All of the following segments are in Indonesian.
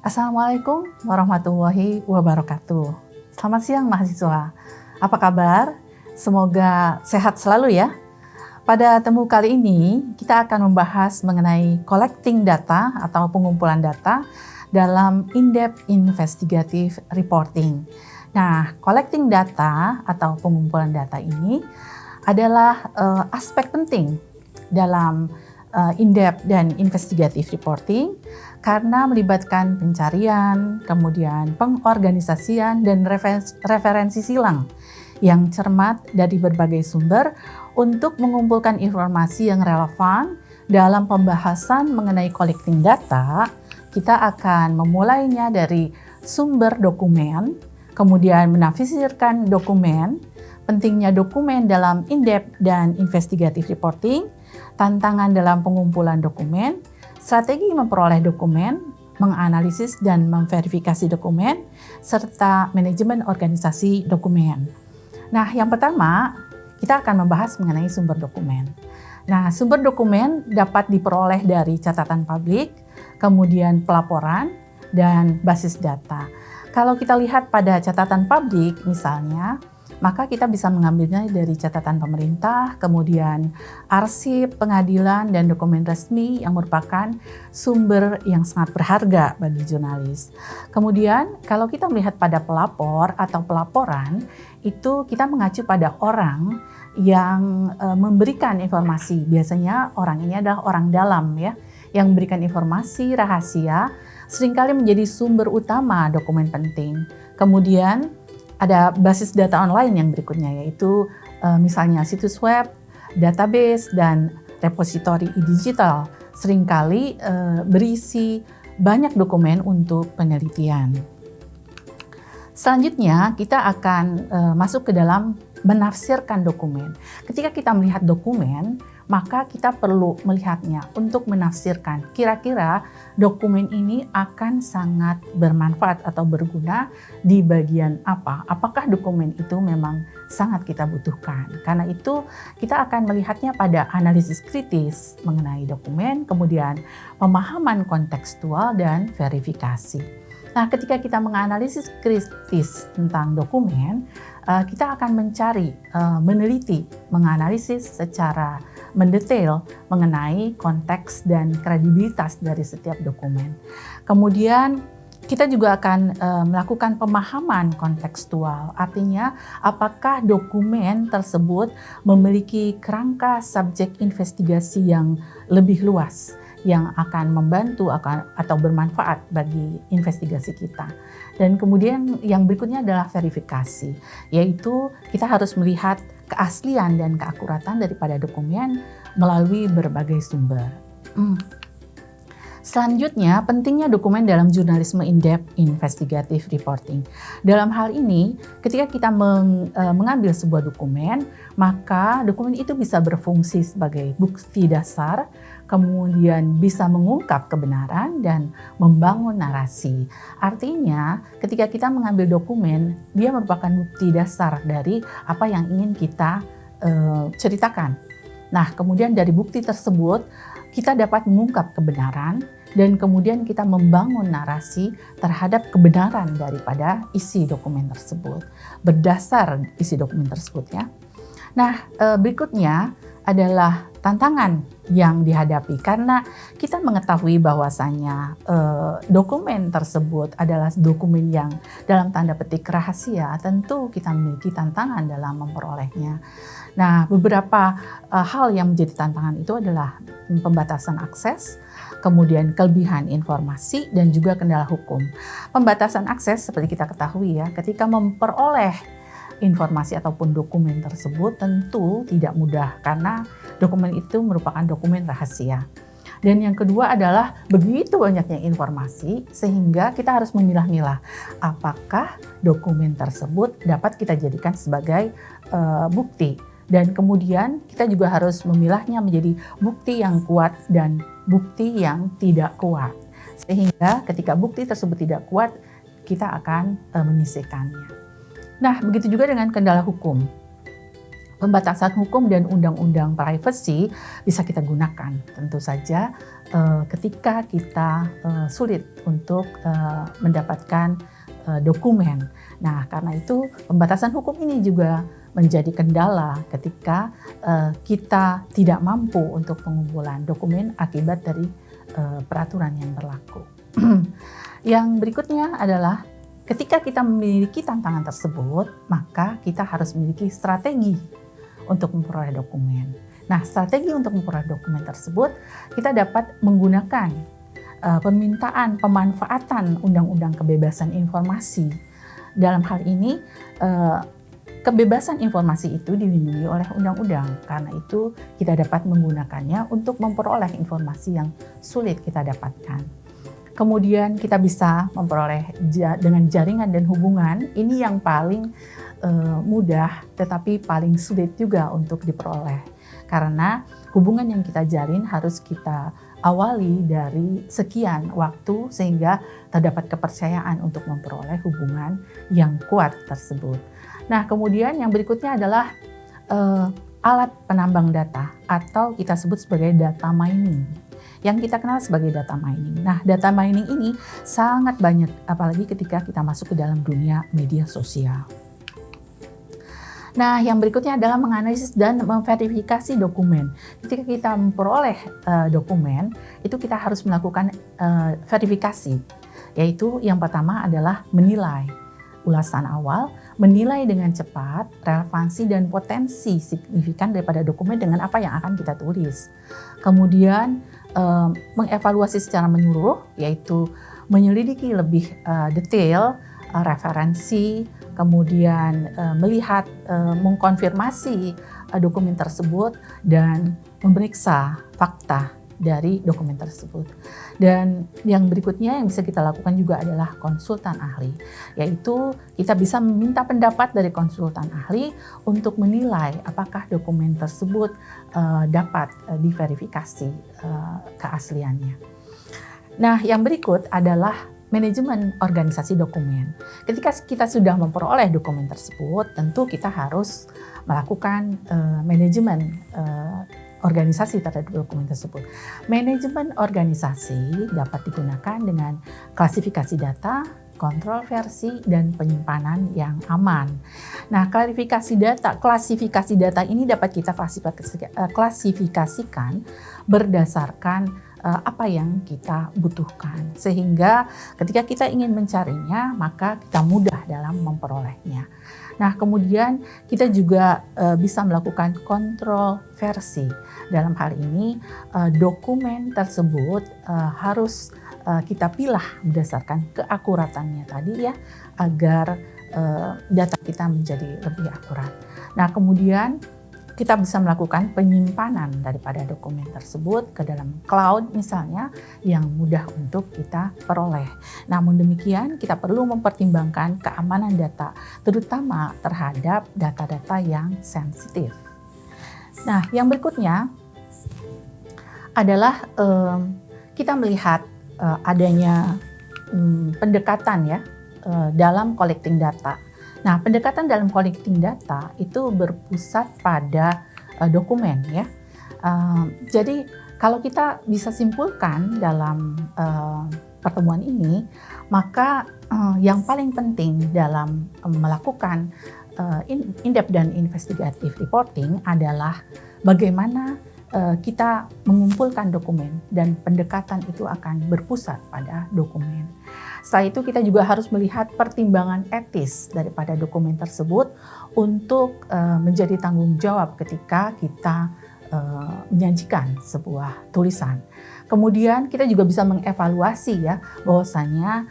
Assalamualaikum warahmatullahi wabarakatuh. Selamat siang mahasiswa. Apa kabar? Semoga sehat selalu ya. Pada temu kali ini kita akan membahas mengenai collecting data atau pengumpulan data dalam in-depth investigative reporting. Nah, collecting data atau pengumpulan data ini adalah aspek penting dalam in-depth dan investigative reporting karena melibatkan pencarian, kemudian pengorganisasian dan referensi silang yang cermat dari berbagai sumber untuk mengumpulkan informasi yang relevan. Dalam pembahasan mengenai collecting data, kita akan memulainya dari sumber dokumen, kemudian menafsirkan dokumen, pentingnya dokumen dalam in-depth dan investigative reporting, tantangan dalam pengumpulan dokumen, strategi memperoleh dokumen, menganalisis dan memverifikasi dokumen, serta manajemen organisasi dokumen. Nah, yang pertama, kita akan membahas mengenai sumber dokumen. Nah, sumber dokumen dapat diperoleh dari catatan publik, kemudian pelaporan, dan basis data. Kalau kita lihat pada catatan publik misalnya, maka kita bisa mengambilnya dari catatan pemerintah, kemudian arsip, pengadilan, dan dokumen resmi yang merupakan sumber yang sangat berharga bagi jurnalis. Kemudian kalau kita melihat pada pelapor atau pelaporan, itu kita mengacu pada orang yang memberikan informasi. Biasanya orang ini adalah orang dalam ya, yang memberikan informasi rahasia, seringkali menjadi sumber utama dokumen penting. Kemudian ada basis data online yang berikutnya, yaitu misalnya situs web, database, dan repositori e-digital. Seringkali berisi banyak dokumen untuk penelitian. Selanjutnya kita akan masuk ke dalam menafsirkan dokumen. Ketika kita melihat dokumen, maka kita perlu melihatnya untuk menafsirkan kira-kira dokumen ini akan sangat bermanfaat atau berguna di bagian apa. Apakah dokumen itu memang sangat kita butuhkan? Karena itu kita akan melihatnya pada analisis kritis mengenai dokumen, kemudian pemahaman kontekstual dan verifikasi. Nah, ketika kita menganalisis kritis tentang dokumen, kita akan mencari, meneliti, menganalisis secara mendetail mengenai konteks dan kredibilitas dari setiap dokumen. Kemudian kita juga akan melakukan pemahaman kontekstual, artinya apakah dokumen tersebut memiliki kerangka subjek investigasi yang lebih luas, yang akan membantu atau bermanfaat bagi investigasi kita. Dan kemudian yang berikutnya adalah verifikasi, yaitu kita harus melihat keaslian dan keakuratan daripada dokumen melalui berbagai sumber. Selanjutnya, pentingnya dokumen dalam jurnalisme in-depth investigative reporting. Dalam hal ini, ketika kita mengambil sebuah dokumen, maka dokumen itu bisa berfungsi sebagai bukti dasar, kemudian bisa mengungkap kebenaran dan membangun narasi. Artinya, ketika kita mengambil dokumen, dia merupakan bukti dasar dari apa yang ingin kita ceritakan. Nah, kemudian dari bukti tersebut, kita dapat mengungkap kebenaran dan kemudian kita membangun narasi terhadap kebenaran daripada isi dokumen tersebut, berdasar isi dokumen tersebut ya. Nah, berikutnya adalah tantangan yang dihadapi karena kita mengetahui bahwasanya dokumen tersebut adalah dokumen yang dalam tanda petik rahasia, tentu kita memiliki tantangan dalam memperolehnya. Nah, beberapa hal yang menjadi tantangan itu adalah pembatasan akses, kemudian kelebihan informasi, dan juga kendala hukum. Pembatasan akses seperti kita ketahui ya, ketika memperoleh informasi ataupun dokumen tersebut tentu tidak mudah karena dokumen itu merupakan dokumen rahasia. Dan yang kedua adalah begitu banyaknya informasi sehingga kita harus memilah-milah apakah dokumen tersebut dapat kita jadikan sebagai bukti. Dan kemudian kita juga harus memilahnya menjadi bukti yang kuat dan bukti yang tidak kuat. Sehingga ketika bukti tersebut tidak kuat, kita akan menyisihkannya. Nah, begitu juga dengan kendala hukum. pembatasan hukum dan undang-undang privacy bisa kita gunakan. Tentu saja ketika kita sulit untuk mendapatkan dokumen. Nah, karena itu pembatasan hukum ini juga menjadi kendala ketika kita tidak mampu untuk pengumpulan dokumen akibat dari peraturan yang berlaku. Yang berikutnya adalah ketika kita memiliki tantangan tersebut, maka kita harus memiliki strategi untuk memperoleh dokumen. Nah, strategi untuk memperoleh dokumen tersebut kita dapat menggunakan permintaan pemanfaatan Undang-Undang Kebebasan Informasi. Dalam hal ini, kebebasan informasi itu dilindungi oleh undang-undang. Karena itu, kita dapat menggunakannya untuk memperoleh informasi yang sulit kita dapatkan. Kemudian kita bisa memperoleh dengan jaringan dan hubungan. Ini yang paling mudah tetapi paling sulit juga untuk diperoleh. Karena hubungan yang kita jalin harus kita awali dari sekian waktu sehingga terdapat kepercayaan untuk memperoleh hubungan yang kuat tersebut. Nah, kemudian yang berikutnya adalah alat penambang data atau kita sebut sebagai data mining. Yang kita kenal sebagai data mining. Nah, data mining ini sangat banyak, apalagi ketika kita masuk ke dalam dunia media sosial. Nah, yang berikutnya adalah menganalisis dan memverifikasi dokumen. Ketika kita memperoleh dokumen, itu kita harus melakukan verifikasi. Yaitu yang pertama adalah menilai ulasan awal, menilai dengan cepat relevansi dan potensi signifikan daripada dokumen dengan apa yang akan kita tulis. Kemudian mengevaluasi secara menyeluruh, yaitu menyelidiki lebih detail referensi, kemudian melihat, mengkonfirmasi dokumen tersebut dan memeriksa fakta dari dokumen tersebut. Dan yang berikutnya yang bisa kita lakukan juga adalah konsultan ahli, yaitu kita bisa meminta pendapat dari konsultan ahli untuk menilai apakah dokumen tersebut dapat diverifikasi keasliannya. Nah, yang berikut adalah manajemen organisasi dokumen. Ketika kita sudah memperoleh dokumen tersebut, tentu kita harus melakukan manajemen organisasi terhadap dokumen tersebut. Manajemen organisasi dapat digunakan dengan klasifikasi data, kontrol versi, dan penyimpanan yang aman. Nah, klasifikasi data ini dapat kita klasifikasikan berdasarkan apa yang kita butuhkan. Sehingga ketika kita ingin mencarinya, maka kita mudah dalam memperolehnya. Nah, kemudian kita juga bisa melakukan kontrol versi. Dalam hal ini, dokumen tersebut harus kita pilah berdasarkan keakuratannya tadi ya, agar data kita menjadi lebih akurat. Nah, kemudian kita bisa melakukan penyimpanan daripada dokumen tersebut ke dalam cloud misalnya yang mudah untuk kita peroleh. Namun demikian kita perlu mempertimbangkan keamanan data terutama terhadap data-data yang sensitif. Nah, yang berikutnya adalah kita melihat adanya pendekatan ya dalam collecting data. Nah, pendekatan dalam collecting data itu berpusat pada dokumen ya. Jadi kalau kita bisa simpulkan dalam pertemuan ini, maka yang paling penting dalam melakukan in-depth dan investigative reporting adalah bagaimana kita mengumpulkan dokumen dan pendekatan itu akan berpusat pada dokumen. Setelah itu kita juga harus melihat pertimbangan etis daripada dokumen tersebut untuk menjadi tanggung jawab ketika kita menyajikan sebuah tulisan. Kemudian kita juga bisa mengevaluasi ya bahwasanya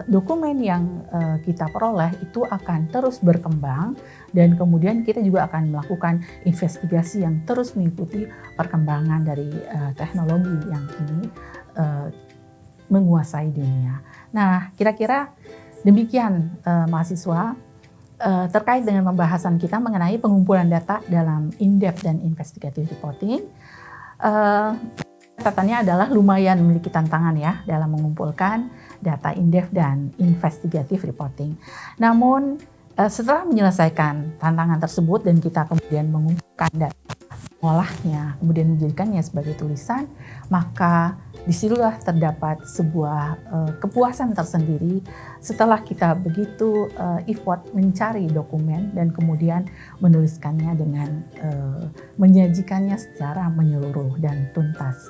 dokumen yang kita peroleh itu akan terus berkembang dan kemudian kita juga akan melakukan investigasi yang terus mengikuti perkembangan dari teknologi yang kini menguasai dunia. Nah, kira-kira demikian mahasiswa terkait dengan pembahasan kita mengenai pengumpulan data dalam in-depth dan investigative reporting. Catatannya adalah lumayan memiliki tantangan ya dalam mengumpulkan data in-depth dan investigative reporting. Namun Setelah menyelesaikan tantangan tersebut dan kita kemudian mengumpulkan dan mengolahnya, kemudian menjadikannya sebagai tulisan, maka disitulah terdapat sebuah kepuasan tersendiri setelah kita begitu effort mencari dokumen dan kemudian menuliskannya dengan menyajikannya secara menyeluruh dan tuntas.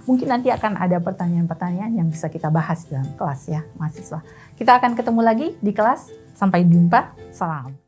Mungkin nanti akan ada pertanyaan-pertanyaan yang bisa kita bahas dalam kelas ya, mahasiswa. Kita akan ketemu lagi di kelas. Sampai jumpa. Salam.